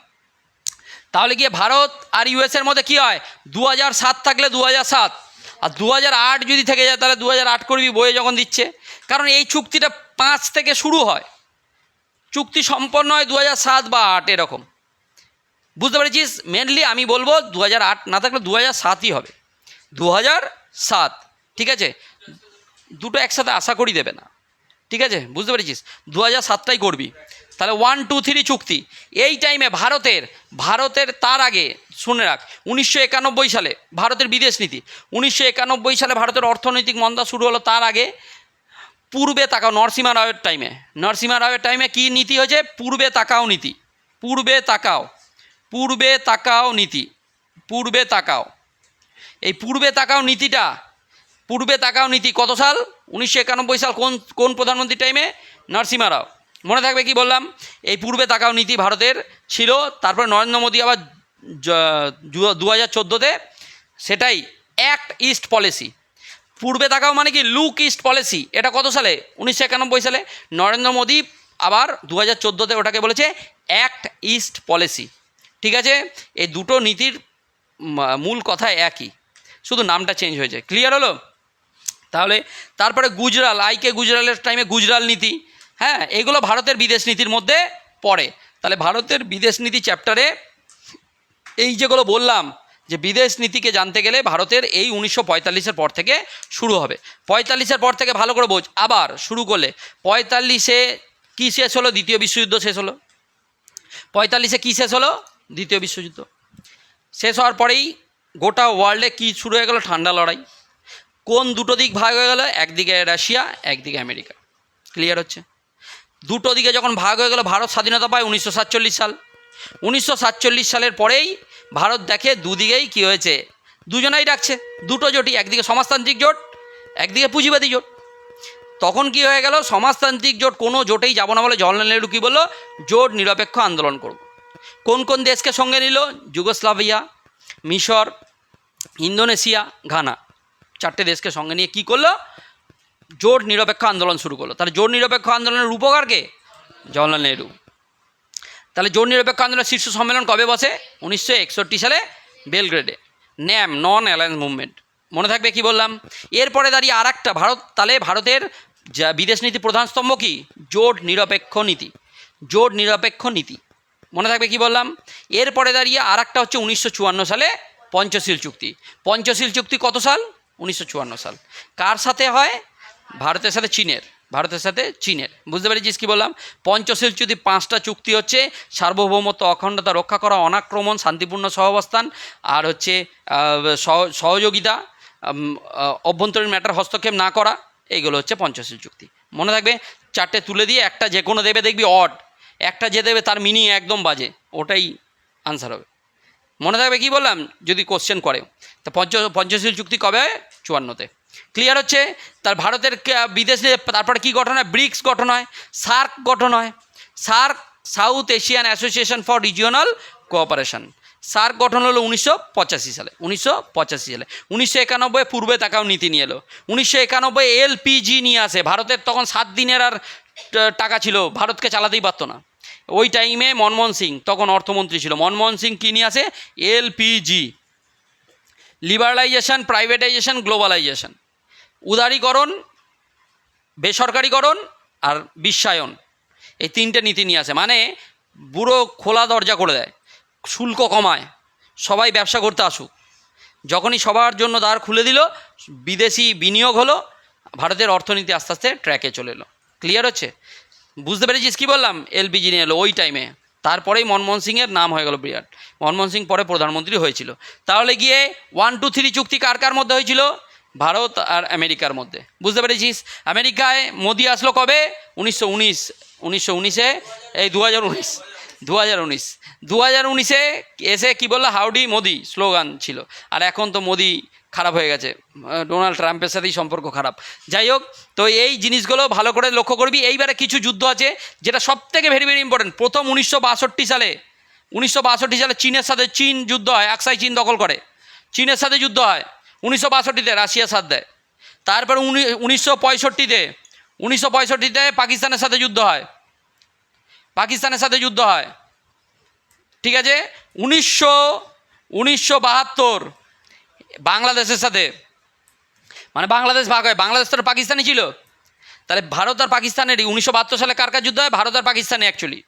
তাহলে গিয়ে ভারত আর ইউএসের মধ্যে কী হয়? 2007 থাকলে 2007, আর 2008 যদি থেকে যায় তাহলে 2008 করবি, বইয়ে যখন দিচ্ছে। কারণ এই চুক্তিটা 5 থেকে শুরু হয়, চুক্তি সম্পন্ন হয় 2007 বা 8 এরকম। বুঝতে পেরেছিস? মেনলি আমি বলবো 2008 না থাকলে 2007ই হবে, 2007। ঠিক আছে, দুটো একসাথে আশা করি দেবে না, ঠিক আছে? বুঝতে পেরেছিস? 2007টাই করবি। তাহলে 1, 2, 3 চুক্তি এই টাইমে ভারতের তার আগে শুনে রাখ, 1991 সালে ভারতের বিদেশ নীতি, 1991 সালে ভারতের অর্থনৈতিক মন্দা শুরু হলো। তার আগে পূর্বে তাকাও, নরসিমহা রাওয়ের টাইমে কী নীতি হয়েছে? পূর্বে তাকাও নীতি। এই পূর্বে তাকাও নীতি কত সাল? 1991 সাল। কোন প্রধানমন্ত্রী টাইমে? নরসিমহা রাও। মনে থাকবে কি বললাম? এই পূর্বে তাকাও নীতি ভারতের ছিল। তারপরে নরেন্দ্র মোদী আবার 2014-তে সেটাই অ্যাক্ট ইস্ট পলিসি। পূর্বে তাকাও মানে কি? Look east policy. এটা কত সালে? 1991 সালে। নরেন্দ্র মোদী আবার 2014-তে ওটাকে বলেছে অ্যাক্ট ইস্ট পলিসি। ঠিক আছে, এই দুটো নীতির মূল কথা একই, শুধু নামটা চেঞ্জ হয়েছে। ক্লিয়ার হলো? তাহলে তারপরে গুজরালের টাইমে গুজরাল নীতি, হ্যাঁ, এগুলো ভারতের বিদেশ নীতির মধ্যে পড়ে। তাহলে ভারতের বিদেশ নীতি চ্যাপ্টারে এই যেগুলো বললাম, যে বিদেশ নীতিকে জানতে গেলে ভারতের এই 1945-এর পর থেকে শুরু হবে। 45-এর পর থেকে ভালো করে বোঝ। আবার শুরু করলে 45-এ কী শেষ হলো? দ্বিতীয় বিশ্বযুদ্ধ শেষ হলো। 45-এ কী শেষ হলো? দ্বিতীয় বিশ্বযুদ্ধ শেষ হওয়ার পরেই গোটা ওয়ার্ল্ডে কী শুরু হয়ে গেল? ঠান্ডা লড়াই। কোন দুটো দিক ভাগ হয়ে গেল? একদিকে রাশিয়া, একদিকে আমেরিকা। ক্লিয়ার হচ্ছে? দুটো দিকে যখন ভাগ হয়ে গেল, ভারত স্বাধীনতা পায় 1947 সাল। 1947 সালের পরেই ভারত দেখে দুদিকেই কী হয়েছে, দুজনাই ডাকছে, দুটো জোটই, একদিকে সমাজতান্ত্রিক জোট, একদিকে পুঁজিবাদী জোট। তখন কি হয়ে গেল, সমাজতান্ত্রিক জোট কোনো জোটেই যাব না বলে জওহরলাল নেহরু কী বললো, জোট নিরপেক্ষ আন্দোলন করব। কোন কোন দেশকে সঙ্গে নিল, যুগোস্লাভিয়া, মিশর, ইন্দোনেশিয়া, ঘানা, 4টে দেশকে সঙ্গে নিয়ে কি করলো, জোট নিরপেক্ষ আন্দোলন শুরু করলো। তাহলে জোট নিরপেক্ষ আন্দোলনের রূপকার কে, জওহরলাল নেহরু। তাহলে জোট নিরপেক্ষ আন্দোলনের শীর্ষ সম্মেলন কবে বসে, 1961 সালে বেলগ্রেডে, ন্যাম, নন অ্যালায়েন্স মুভমেন্ট। মনে থাকবে কি বললাম। এরপরে দাঁড়িয়ে আর একটা ভারত, তাহলে ভারতের যা বিদেশ নীতি প্রধান স্তম্ভ কি, জোট নিরপেক্ষ নীতি, জোট নিরপেক্ষ নীতি। মনে থাকবে কি বললাম। এরপরে দাঁড়িয়ে আর একটা হচ্ছে 1954 সালে পঞ্চশীল চুক্তি। পঞ্চশীল চুক্তি কত সাল, 1954 সাল। কার সাথে হয়, ভারতের সাথে চীনের, ভারতের সাথে চীনের। বুঝতে পেরেছিস কি বললাম। পঞ্চশীল চুক্তি 5টা চুক্তি হচ্ছে সার্বভৌমত্ব, অখণ্ডতা রক্ষা করা, অনাক্রমণ, শান্তিপূর্ণ সহাবস্থান, আর হচ্ছে সহযোগিতা, অভ্যন্তরীণ ম্যাটার হস্তক্ষেপ না করা, এইগুলো হচ্ছে পঞ্চশীল চুক্তি। মনে থাকবে। 4টে তুলে দিয়ে একটা যে কোনো দেবে, দেখবি অড, একটা যে দেবে তার মিনিং একদম বাজে, ওটাই আনসার হবে। মনে থাকবে কি বললাম, যদি কোশ্চেন করে। তা পঞ্চশীল চুক্তি কবে হয়, 54-তে। ক্লিয়ার হচ্ছে। তার ভারতের বিদেশে তারপরে কি গঠন হয়, ব্রিক্স গঠন হয়, সার্ক গঠন হয়, SAARC, south Asian association for regional cooperation. SAARC গঠন হলো 1985 সালে, 1985 সালে। 1991 পূর্বে তাকাও নীতি নিয়ে এলো। 1991 এলপিজি নিয়ে আসে। ভারতের তখন 7 দিনের আর টাকা ছিল, ভারতকে চালাতেই পারতো না। ওই টাইমে মনমোহন সিং তখন অর্থমন্ত্রী ছিল। মনমোহন সিং কী নিয়ে আসে, এলপিজি। Liberalization, privatization, globalization. উদারীকরণ, বেসরকারীকরণ আর বিশ্বায়ন, এই 3টে নীতি নিয়ে আসে। মানে পুরো খোলা দরজা করে দেয়, শুল্ক কমায়, সবাই ব্যবসা করতে আসুক। যখনই সবার জন্য দ্বার খুলে দিল, বিদেশি বিনিয়োগ হলো, ভারতের অর্থনীতি আস্তে আস্তে ট্র্যাকে চলে এলো। ক্লিয়ার হচ্ছে। বুঝতে পেরেছিস কি বললাম। এলপিজি নিয়ে এলো ওই টাইমে। তারপরেই মনমোহন সিংয়ের নাম হয়ে গেল বিরাট। মনমোহন সিং পরে প্রধানমন্ত্রী হয়েছিল। তাহলে গিয়ে 1, 2, 3 চুক্তি কার কার মধ্যে হয়েছিল, ভারত আর আমেরিকার মধ্যে। বুঝতে পেরেছিস। আমেরিকায় মোদি আসলো কবে, 1919 এই 2019 এসে কি বললো, হাউডি মোদি স্লোগান ছিল। আর এখন তো মোদি খারাপ হয়ে গেছে, ডোনাল্ড ট্রাম্পের সাথেই সম্পর্ক খারাপ। যাই হোক, তো এই জিনিসগুলো ভালো করে লক্ষ্য করবি। এইবারে কিছু যুদ্ধ আছে যেটা সব থেকে ভেরি ভেরি ইম্পর্টেন্ট। প্রথম 1962 সালে চীনের সাথে যুদ্ধ হয়, আকসাই চীন দখল করে, চীনের সাথে যুদ্ধ হয়। 1962-তে রাশিয়া সাথ দেয়। তারপর 1965-তে পাকিস্তানের সাথে যুদ্ধ হয়, ঠিক আছে। 1972 বাংলাদেশের সাথে, মানে বাংলাদেশ ভাগ হয়, বাংলাদেশ তো পাকিস্তানি ছিল। তাহলে ভারত আর পাকিস্তানেরই 1972 সালে কার কার যুদ্ধ হয়, ভারত আর পাকিস্তানে। অ্যাকচুয়ালি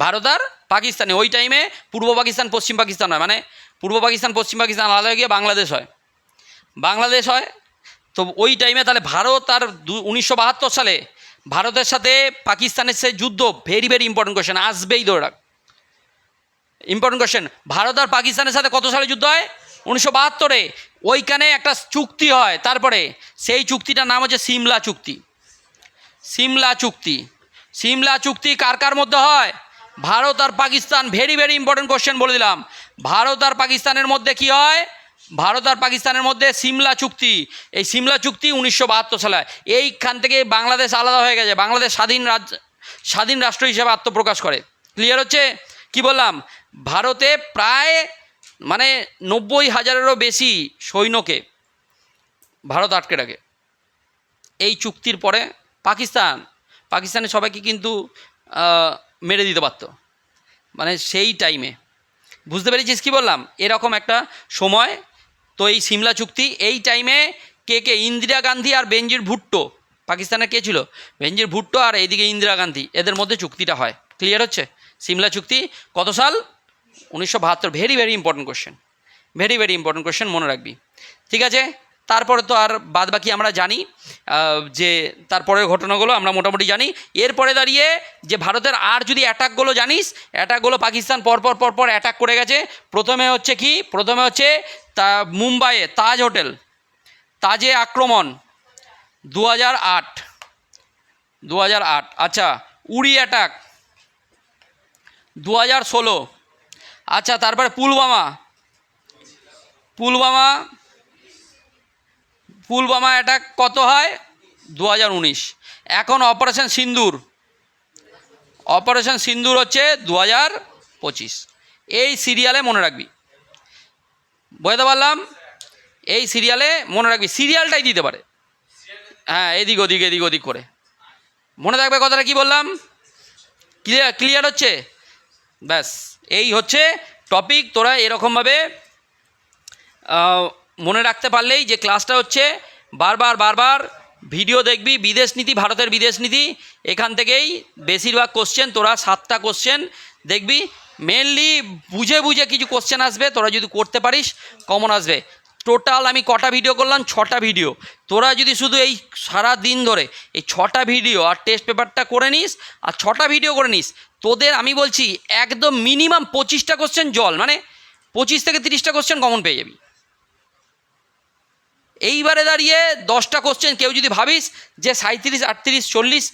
ভারত আর পাকিস্তানে। ওই টাইমে পূর্ব পাকিস্তান পশ্চিম পাকিস্তান হয়, মানে পূর্ব পাকিস্তান পশ্চিম পাকিস্তান আলাদা হয়ে গিয়ে বাংলাদেশ হয়। তো ওই টাইমে তাহলে ভারত আর 1972 সালে ভারতের সাথে পাকিস্তানের সে যুদ্ধ, ভেরি ভেরি ইম্পর্টেন্ট কোয়েশ্চেন, আসবেই দৌড়াক। ইম্পর্টেন্ট কোয়েশ্চেন, ভারত আর পাকিস্তানের সাথে কত সালে যুদ্ধ হয়, 1972-এ। ওইখানে একটা চুক্তি হয়, তারপরে সেই চুক্তিটার নাম হচ্ছে সিমলা চুক্তি। কার কার মধ্যে হয়, ভারত আর Pakistan. Very very important question বলে দিলাম। ভারত আর পাকিস্তানের মধ্যে কি হয়, ভারত আর পাকিস্তানের মধ্যে সিমলা চুক্তি। এই সিমলা চুক্তি 1972 সালে। এইখান থেকে বাংলাদেশ আলাদা হয়ে গেছে, বাংলাদেশ স্বাধীন রাষ্ট্র হিসেবে আত্মপ্রকাশ করে। ক্লিয়ার হচ্ছে কি বললাম। ভারতে প্রায় মানে 90,000-এরও বেশি সৈন্যকে ভারত আটকে রাখে। এই চুক্তির পরে পাকিস্তানের সবাইকে কিন্তু মেরে দিতে পারত, মানে সেই টাইমে। বুঝতে পেরেছিস কি বললাম। এরকম একটা সময়। তো এই সিমলা চুক্তি, এই টাইমে কে ইন্দিরা গান্ধী আর বেনজির ভুট্টো, পাকিস্তানের কে ছিল, বেনজির ভুট্টো আর এইদিকে ইন্দিরা গান্ধী, এদের মধ্যে চুক্তিটা হয়। ক্লিয়ার হচ্ছে। সিমলা চুক্তি কত সাল, 1972। ভেরি ভেরি ইম্পর্টেন্ট কোয়েশ্চেন, মনে রাখবি। ঠিক আছে। তারপরে তো আর বাদ বাকি আমরা জানি, যে তারপরের ঘটনাগুলো আমরা মোটামুটি জানি। এরপরে দাঁড়িয়ে যে ভারতের আর যদি অ্যাটাকগুলো জানিস, অ্যাটাকগুলো পাকিস্তান পরপর অ্যাটাক করে গেছে। প্রথমে হচ্ছে তা মুম্বাইয়ে তাজে আক্রমণ 2008। আচ্ছা, উড়ি অ্যাটাক 2016। আচ্ছা, তারপরে পুলওয়ামা অ্যাটাক কত হয়, 2019। এখন অপারেশন সিন্দুর, অপারেশন সিন্দুর হচ্ছে 2025। এই সিরিয়ালে মনে রাখবি, বুঝতে পারলাম? এই সিরিয়ালে মনে রাখবি, সিরিয়ালটাই দিতে পারে, হ্যাঁ এদিক ওদিক করে মনে রাখবে কথাটা। কি বললাম? ক্লিয়ার হচ্ছে? ব্যাস, এই হচ্ছে টপিক। তোরা এরকমভাবে মনে রাখতে পারলেই যে ক্লাসটা হচ্ছে বারবার ভিডিও দেখবি। বিদেশ নীতি, ভারতের বিদেশ নীতি, এখান থেকেই বেশিরভাগ কোশ্চেন, তোরা 7টা কোশ্চেন দেখবি। মেনলি বুঝে কিছু কোশ্চেন আসবে, তোরা যদি করতে পারিস কমন আসবে। টোটাল আমি কটা ভিডিও করলাম? 6টা ভিডিও। তোরা যদি শুধু এই সারা দিন ধরে এই 6টা ভিডিও আর টেস্ট পেপারটা করে নিস, আর 6টা ভিডিও করে নিস, তোদের আমি বলছি একদম মিনিমাম 25টা কোশ্চেন জল, মানে 25 থেকে 30টা কোশ্চেন কমন পেয়ে যাবি। এইবারে দাঁড়িয়ে 10টা কোশ্চেন কেউ যদি ভাবিস যে 37, 38, 40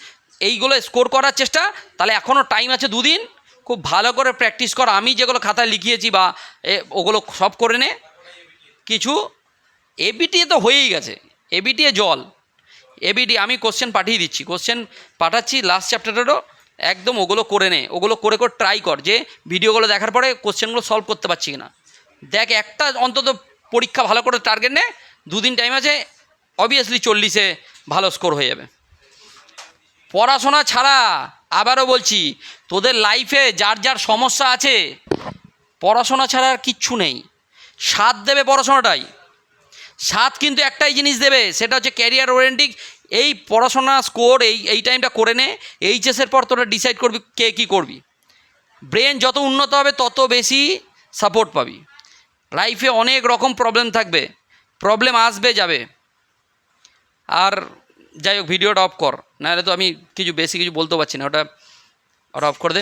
এইগুলো স্কোর করার চেষ্টা, তাহলে এখনও টাইম আছে 2 দিন। খুব ভালো করে প্র্যাকটিস কর। আমি যেগুলো খাতায় লিখিয়েছি বা ওগুলো সব করে নে। কিছু এবিটিএ তো হয়েই গেছে, এবিটিএ জল। এবিটি আমি কোশ্চেন পাঠিয়ে দিচ্ছি, কোশ্চেন পাঠাচ্ছি লাস্ট চ্যাপ্টারেরও, একদম ওগুলো করে নে। ওগুলো করে ট্রাই কর যে ভিডিওগুলো দেখার পরে কোশ্চেনগুলো সলভ করতে পারছি কিনা। দেখ একটা অন্তত পরীক্ষা ভালো করে টার্গেট নে, 2 দিন টাইম আছে, অবভিয়াসলি 40-এ ভালো স্কোর হয়ে যাবে। পড়াশোনা ছাড়া, আবারও বলছি, তোদের লাইফে যার সমস্যা আছে, পড়াশোনা ছাড়া আর কিচ্ছু নেই। সাথ দেবে পড়াশোনাটাই, সাথ কিন্তু একটাই জিনিস দেবে, সেটা হচ্ছে ক্যারিয়ার ওরিয়েন্টিং। এই পড়াশোনা স্কোর এই টাইমটা করে নে। এইচএসের পর তোরা ডিসাইড করবি কে কী করবি। ব্রেন যত উন্নত হবে তত বেশি সাপোর্ট পাবি। লাইফে অনেক রকম প্রবলেম থাকবে, প্রবলেম আসবে যাবে। আর যাই হোক, ভিডিওটা অফ কর, নাহলে তো আমি কিছু বেশি কিছু বলতে পারছি না। ওটা অফ করে দে।